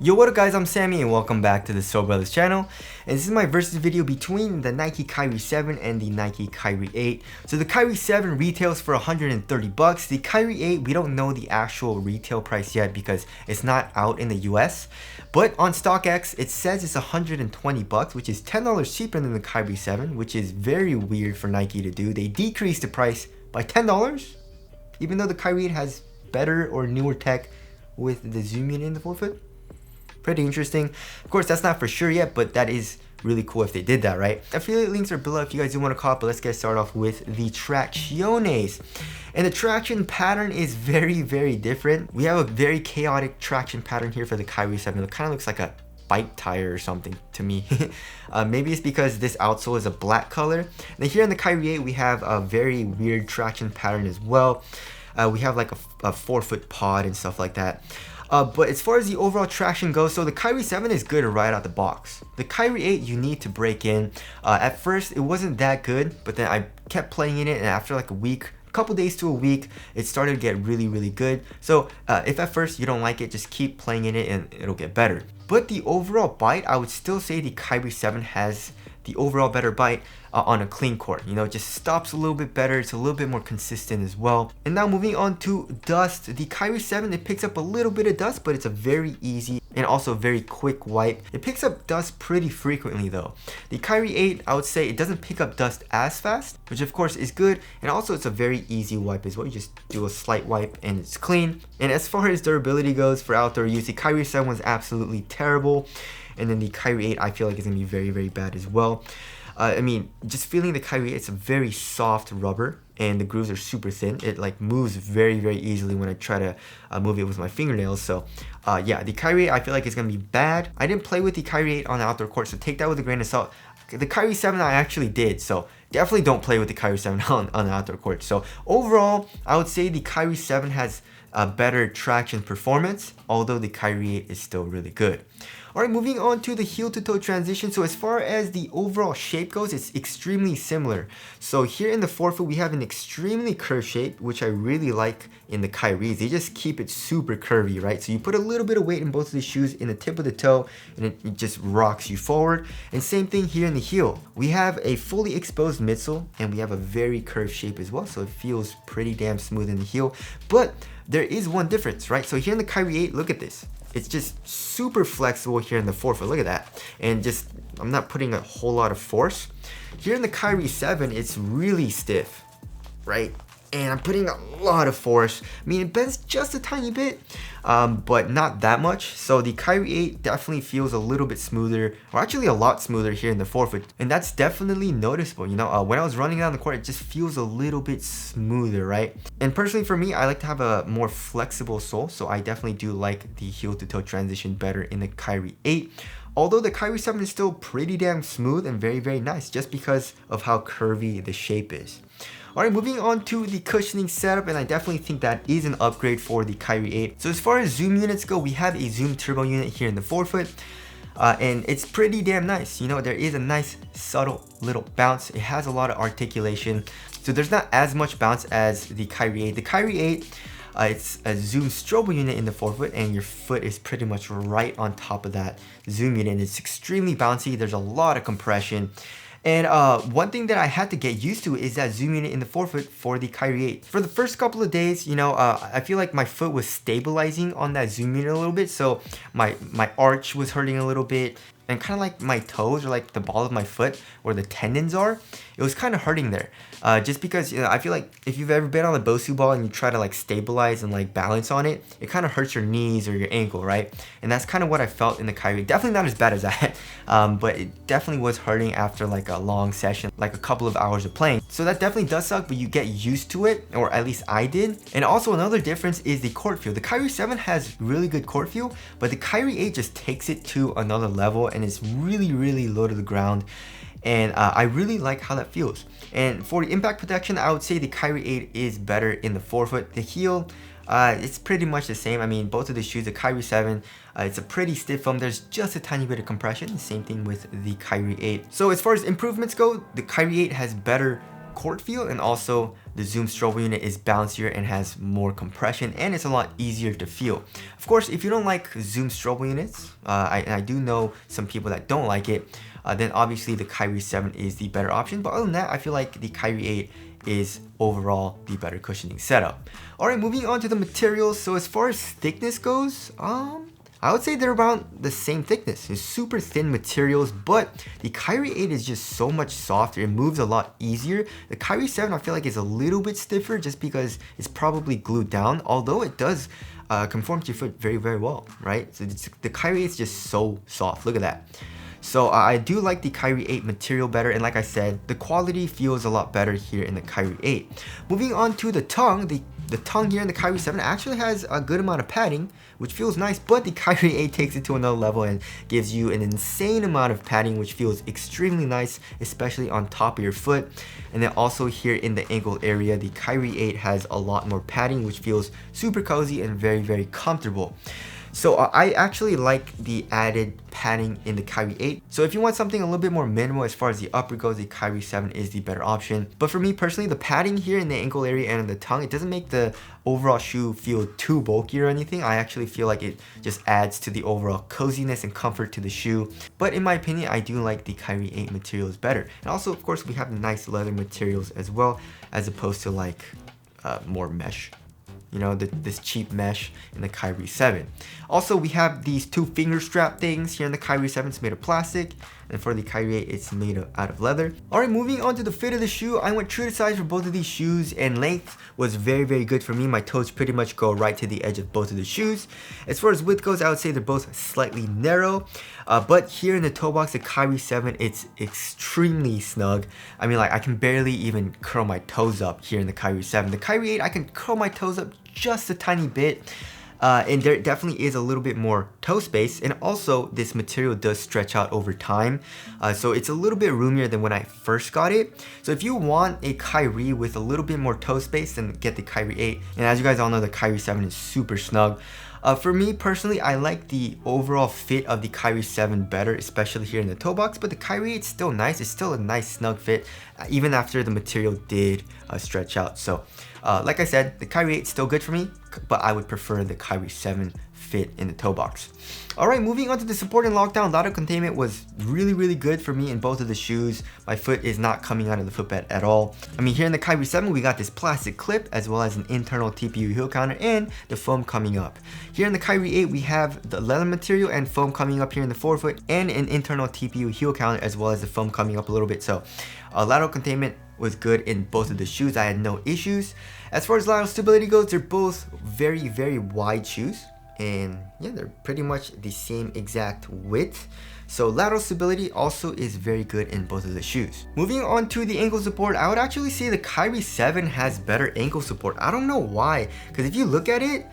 Yo, what up guys, I'm Sammy and welcome back to the Soul Brothers channel. And this is my versus video between the Nike Kyrie 7 and the Nike Kyrie 8. So the Kyrie 7 retails for 130 bucks. The Kyrie 8, we don't know the actual retail price yet because it's not out in the US. But on StockX, it says it's 120 bucks, which is $10 cheaper than the Kyrie 7, which is very weird for Nike to do. They decreased the price by $10, even though the Kyrie 8 has better or newer tech with the zoom unit in the forefoot. Pretty interesting. Of course, that's not for sure yet, but that is really cool if they did that, right? Affiliate links are below if you guys do want to call it, but let's get started off with the tracciones. And the traction pattern is very, very different. We have a very chaotic traction pattern here for the Kyrie 7. It kind of looks like a bike tire or something to me. Maybe it's because this outsole is a black color. And then here in the Kyrie 8, we have a very weird traction pattern as well. We have like a 4-foot pod and stuff like that. But as far as the overall traction goes, so the Kyrie 7 is good right out the box. The Kyrie 8, you need to break in. At first, it wasn't that good, but then I kept playing in it, and after like a couple days to a week, it started to get really, really good. So if at first you don't like it, just keep playing in it and it'll get better. But the overall bite, I would still say the Kyrie 7 has the overall better bite on a clean court. You know, it just stops a little bit better. It's a little bit more consistent as well. And now moving on to dust, the Kyrie 7, it picks up a little bit of dust, but it's a very easy and also very quick wipe. It picks up dust pretty frequently though. The Kyrie 8, I would say it doesn't pick up dust as fast, which of course is good. And also it's a very easy wipe as well. You just do a slight wipe and it's clean. And as far as durability goes for outdoor use, the Kyrie 7 was absolutely terrible. And then the Kyrie 8, I feel like it's going to be very, very bad as well. I mean, just feeling the Kyrie 8, it's a very soft rubber and the grooves are super thin. It like moves very, very easily when I try to move it with my fingernails. So yeah, the Kyrie 8, I feel like it's going to be bad. I didn't play with the Kyrie 8 on the outdoor court, so take that with a grain of salt. The Kyrie 7 I actually did, so definitely don't play with the Kyrie 7 on the outdoor court. So overall, I would say the Kyrie 7 has a better traction performance, although the Kyrie 8 is still really good. Alright, moving on to the heel to toe transition. So as far as the overall shape goes, it's extremely similar. So here in the forefoot, we have an extremely curved shape, which I really like in the Kyries. They just keep it super curvy, right? So you put a little bit of weight in both of the shoes in the tip of the toe, and it just rocks you forward. And same thing here in the heel. We have a fully exposed midsole, and we have a very curved shape as well. So it feels pretty damn smooth in the heel. But there is one difference, right? So here in the Kyrie 8, look at this. It's just super flexible here in the forefoot. Look at that. And just, I'm not putting a whole lot of force. Here in the Kyrie 7, it's really stiff, right? And I'm putting a lot of force. I mean, it bends just a tiny bit, but not that much. So the Kyrie 8 definitely feels a little bit smoother, or actually a lot smoother here in the forefoot. And that's definitely noticeable. You know, when I was running down the court, it just feels a little bit smoother, right? And personally for me, I like to have a more flexible sole. So I definitely do like the heel to toe transition better in the Kyrie 8. Although the Kyrie 7 is still pretty damn smooth and very, very nice just because of how curvy the shape is. Alright, moving on to the cushioning setup, and I definitely think that is an upgrade for the Kyrie 8. So as far as zoom units go, we have a zoom turbo unit here in the forefoot, and it's pretty damn nice. You know, there is a nice subtle little bounce. It has a lot of articulation, so there's not as much bounce as the Kyrie 8. The Kyrie 8, it's a zoom strobo unit in the forefoot, and your foot is pretty much right on top of that zoom unit. It's extremely bouncy. There's a lot of compression. And one thing that I had to get used to is that zoom unit in the forefoot for the Kyrie 8. For the first couple of days, you know, I feel like my foot was stabilizing on that zoom unit a little bit. So my arch was hurting a little bit. And kind of like my toes or like the ball of my foot where the tendons are, it was kind of hurting there. Just because, you know, I feel like if you've ever been on a Bosu ball and you try to like stabilize and like balance on it, it kind of hurts your knees or your ankle, right? And that's kind of what I felt in the Kyrie. Definitely not as bad as that, but it definitely was hurting after like a long session, like a couple of hours of playing. So that definitely does suck, but you get used to it, or at least I did. And also another difference is the court feel. The Kyrie 7 has really good court feel, but the Kyrie 8 just takes it to another level and it's really, really low to the ground. And I really like how that feels. And for the impact protection, I would say the Kyrie 8 is better in the forefoot. The heel, it's pretty much the same. I mean, both of the shoes, the Kyrie 7, it's a pretty stiff foam. There's just a tiny bit of compression. Same thing with the Kyrie 8. So as far as improvements go, the Kyrie 8 has better court feel, and also the Zoom strobe unit is bouncier and has more compression, and it's a lot easier to feel. Of course, if you don't like Zoom strobe units, I do know some people that don't like it, then obviously the Kyrie 7 is the better option. But other than that, I feel like the Kyrie 8 is overall the better cushioning setup. Alright, moving on to the materials. So as far as thickness goes, I would say they're about the same thickness. It's super thin materials, but the Kyrie 8 is just so much softer. It moves a lot easier. The Kyrie 7 I feel like is a little bit stiffer just because it's probably glued down, although it does conform to your foot very, very well, right? So the Kyrie 8 is just so soft. Look at that. So I do like the Kyrie 8 material better, and like I said, the quality feels a lot better here in the Kyrie 8. Moving on to the tongue, the tongue here in the Kyrie 7 actually has a good amount of padding, which feels nice, but the Kyrie 8 takes it to another level and gives you an insane amount of padding, which feels extremely nice, especially on top of your foot. And then also here in the ankle area, the Kyrie 8 has a lot more padding, which feels super cozy and very, very comfortable. So I actually like the added padding in the Kyrie 8. So if you want something a little bit more minimal as far as the upper goes, the Kyrie 7 is the better option. But for me personally, the padding here in the ankle area and in the tongue, it doesn't make the overall shoe feel too bulky or anything. I actually feel like it just adds to the overall coziness and comfort to the shoe. But in my opinion, I do like the Kyrie 8 materials better. And also, of course, we have the nice leather materials as well, as opposed to like more mesh. You know, this cheap mesh in the Kyrie 7. Also, we have these two finger strap things here in the Kyrie 7. It's made of plastic, and for the Kyrie 8, it's made out of leather. Alright, moving on to the fit of the shoe. I went true to size for both of these shoes, and length was very, very good for me. My toes pretty much go right to the edge of both of the shoes. As far as width goes, I would say they're both slightly narrow, but here in the toe box, the Kyrie 7, it's extremely snug. I mean, like, I can barely even curl my toes up here in the Kyrie 7. The Kyrie 8, I can curl my toes up just a tiny bit, and there definitely is a little bit more toe space, and also this material does stretch out over time, so it's a little bit roomier than when I first got it. So if you want a Kyrie with a little bit more toe space, then get the Kyrie 8. And as you guys all know, the Kyrie 7 is super snug. For me personally, I like the overall fit of the Kyrie 7 better, especially here in the toe box, but the Kyrie 8 is still nice. It's still a nice snug fit, even after the material did stretch out. So like I said, the Kyrie 8 is still good for me, but I would prefer the Kyrie 7 fit in the toe box. Alright, moving on to the support and lockdown. Lateral containment was really, really good for me in both of the shoes. My foot is not coming out of the footbed at all. I mean, here in the Kyrie 7, we got this plastic clip as well as an internal TPU heel counter and the foam coming up. Here in the Kyrie 8, we have the leather material and foam coming up here in the forefoot, and an internal TPU heel counter as well as the foam coming up a little bit. So lateral containment was good in both of the shoes. I had no issues. As far as lateral stability goes, they're both very, very wide shoes. And yeah, they're pretty much the same exact width. So lateral stability also is very good in both of the shoes. Moving on to the ankle support, I would actually say the Kyrie 7 has better ankle support. I don't know why, because if you look at it,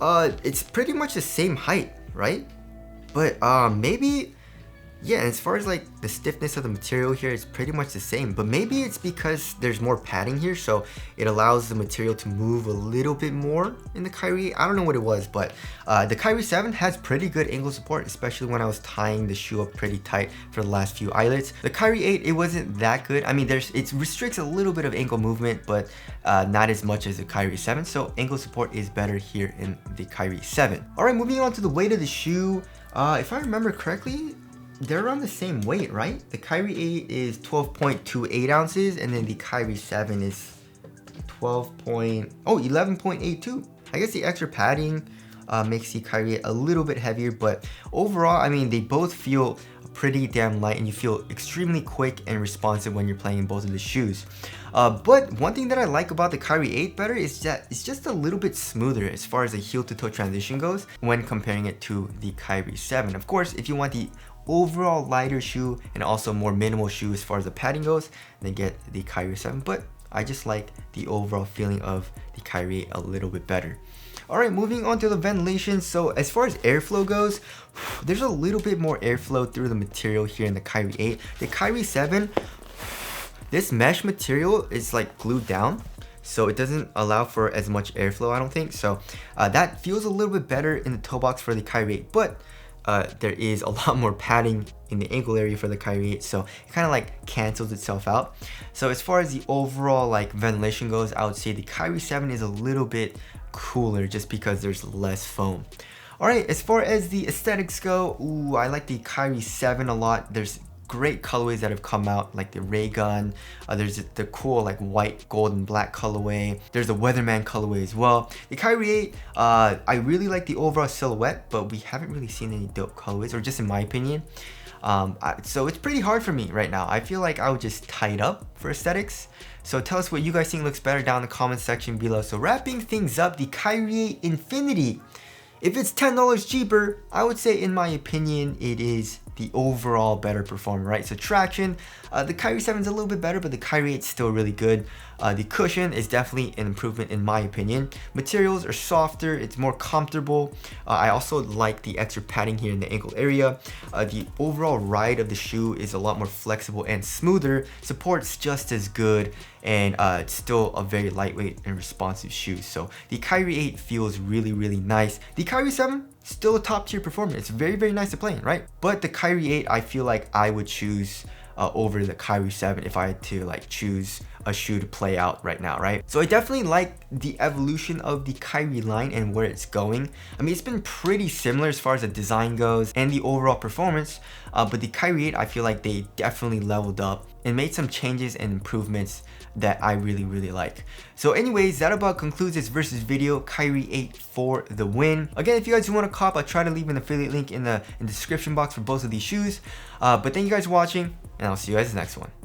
it's pretty much the same height, right? But maybe, yeah, as far as like the stiffness of the material here, it's pretty much the same, but maybe it's because there's more padding here, so it allows the material to move a little bit more in the Kyrie. I don't know what it was, but the Kyrie 7 has pretty good ankle support, especially when I was tying the shoe up pretty tight for the last few eyelets. The Kyrie 8, it wasn't that good. I mean, it restricts a little bit of ankle movement, but not as much as the Kyrie 7, so ankle support is better here in the Kyrie 7. Alright, moving on to the weight of the shoe. If I remember correctly, they're around the same weight, right? The Kyrie 8 is 12.28 ounces, and then the Kyrie 7 is 11.82. I guess the extra padding makes the Kyrie 8 a little bit heavier, but overall, I mean, they both feel pretty damn light, and you feel extremely quick and responsive when you're playing in both of the shoes. But one thing that I like about the Kyrie 8 better is that it's just a little bit smoother as far as the heel to toe transition goes when comparing it to the Kyrie 7. Of course, if you want the overall lighter shoe and also more minimal shoe as far as the padding goes, then get the Kyrie 7, but I just like the overall feeling of the Kyrie 8 a little bit better. Alright, moving on to the ventilation. So as far as airflow goes, there's a little bit more airflow through the material here in the Kyrie 8. The Kyrie 7, this mesh material is like glued down, so it doesn't allow for as much airflow, I don't think. So that feels a little bit better in the toe box for the Kyrie 8, but there is a lot more padding in the ankle area for the Kyrie 8, so it kind of like cancels itself out. So as far as the overall like ventilation goes, I would say the Kyrie 7 is a little bit cooler just because there's less foam. Alright, as far as the aesthetics go, ooh, I like the Kyrie 7 a lot. There's great colorways that have come out, like the ray gun, there's the cool like white, gold, and black colorway. There's the weatherman colorway as well. The Kyrie 8, I really like the overall silhouette, but we haven't really seen any dope colorways, or just in my opinion. So it's pretty hard for me right now. I feel like I would just tie it up for aesthetics. So tell us what you guys think looks better down in the comment section below. So wrapping things up, the Kyrie 8 Infinity. If it's $10 cheaper, I would say in my opinion, it is the overall better performer, right? So traction, the Kyrie 7 is a little bit better, but the Kyrie 8 is still really good. The cushion is definitely an improvement in my opinion. Materials are softer, it's more comfortable. I also like the extra padding here in the ankle area. The overall ride of the shoe is a lot more flexible and smoother. Support's just as good, and it's still a very lightweight and responsive shoe. So the Kyrie 8 feels really, really nice. The Kyrie 7, still a top tier performer. It's very, very nice to play in, right? But the Kyrie 8, I feel like I would choose over the Kyrie 7 if I had to like choose a shoe to play out right now, right? So I definitely like the evolution of the Kyrie line and where it's going. I mean, it's been pretty similar as far as the design goes and the overall performance, but the Kyrie 8, I feel like they definitely leveled up and made some changes and improvements that I really, really like. So anyways, that about concludes this versus video. Kyrie 8 for the win. Again, if you guys want to cop, I'll try to leave an affiliate link in the description box for both of these shoes. But thank you guys for watching, and I'll see you guys in the next one.